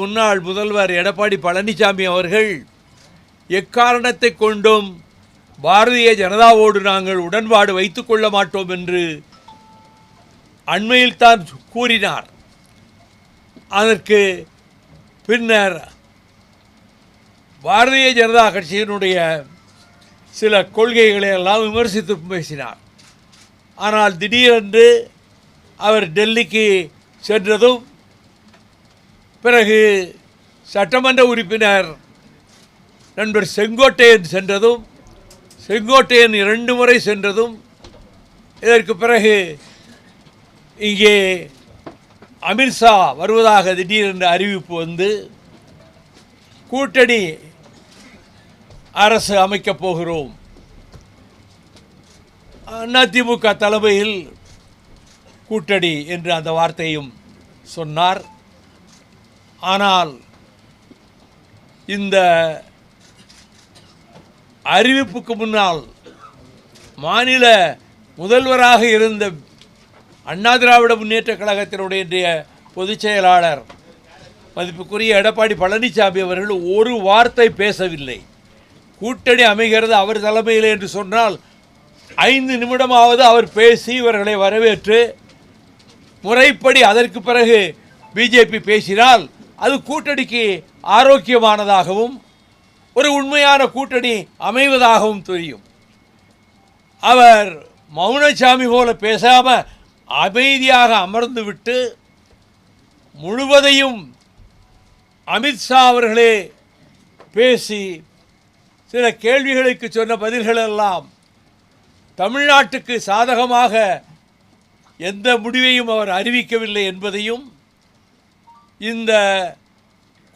முன்னாள் முதல்வர் எடப்பாடி பழனிசாமி அவர்கள் எக்காரணத்தை கொண்டும் பாரதிய ஜனதாவோடு நாங்கள் உடன்பாடு வைத்துக் கொள்ள மாட்டோம் என்று அண்மையில் தான் கூறினார். அதற்கு பின்னர் பாரதிய ஜனதா கட்சியினுடைய சில கொள்கைகளை எல்லாம் விமர்சித்து பேசினார். ஆனால் திடீரென்று அவர் டெல்லிக்கு சென்றதும், பிறகு சட்டமன்ற உறுப்பினர் நண்பர் செங்கோட்டையன் சென்றதும், செங்கோட்டையன் 2 முறை சென்றதும், இதற்கு பிறகு இங்கே அமித்ஷா வருவதாக திடீரென்று அறிவிப்பு வந்து கூட்டணி அரசு அமைக்கப் போகிறோம், அதிமுக தலைமையில் கூட்டணி என்று அந்த வார்த்தையும் சொன்னார். ஆனால் இந்த அறிவிப்புக்கு முன்னால் மாநில முதல்வராக இருந்த அண்ணா திராவிட முன்னேற்றக் கழகத்தினுடைய பொதுச் செயலாளர் மதிப்புக்குரிய எடப்பாடி பழனிசாமி அவர்கள் ஒரு வார்த்தை பேசவில்லை. கூட்டணி அமைகிறது அவர் தலைமையில் என்று சொன்னால் 5 நிமிடமாவது அவர் பேசி இவர்களை வரவேற்று முறைப்படி அதற்கு பிறகு பிஜேபி பேசினால் அது கூட்டணிக்கு ஆரோக்கியமானதாகவும் ஒரு உண்மையான கூட்டணி அமைவதாகவும் தெரியும். அவர் மௌனசாமி போல பேசாமல் அமைதியாக அமர்ந்துவிட்டு முழுவதையும் அமித்ஷா அவர்களே பேசி சில கேள்விகளுக்கு சொன்ன பதில்களெல்லாம் தமிழ்நாட்டுக்கு சாதகமாக எந்த முடிவையும் அவர் அறிவிக்கவில்லை என்பதையும், இந்த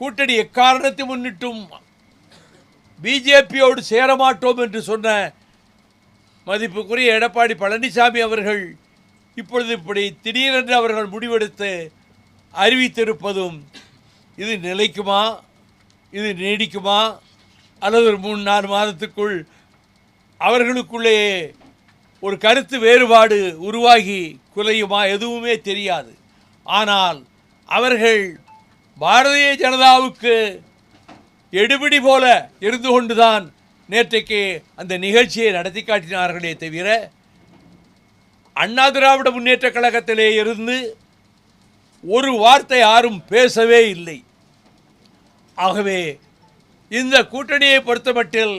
கூட்டணி எக்காரணத்தை முன்னிட்டும் பிஜேபியோடு சேரமாட்டோம் என்று சொன்ன மதிப்புக்குரிய எடப்பாடி பழனிசாமி அவர்கள் இப்பொழுது இப்படி திடீரென்று அவர்கள் முடிவெடுத்து அறிவித்திருப்பதும், இது நிலைக்குமா, இது நீடிக்குமா, அல்லது ஒரு 3-4 மாதத்துக்குள் அவர்களுக்குள்ளே ஒரு கருத்து வேறுபாடு உருவாகி குலையுமா, எதுவுமே தெரியாது. ஆனால் அவர்கள் பாரதிய ஜனதாவுக்கு எடுபிடி போல இருந்து கொண்டுதான் நேற்றைக்கு அந்த நிகழ்ச்சியை நடத்தி காட்டினார்களே தவிர அண்ணா திராவிட முன்னேற்றக் கழகத்திலே இருந்து ஒரு வார்த்தை யாரும் பேசவே இல்லை. ஆகவே இந்த கூட்டணியை பொறுத்தமட்டில்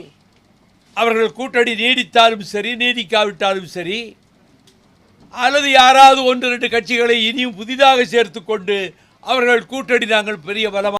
அவர்கள் கூட்டணி நீடித்தாலும் சரி, நீடிக்காவிட்டாலும் சரி, அல்லது யாராவது 1-2 கட்சிகளை இனியும் புதிதாக சேர்த்து கொண்டு அவர்கள் கூட்டணி நாங்கள் பெரிய பலமாக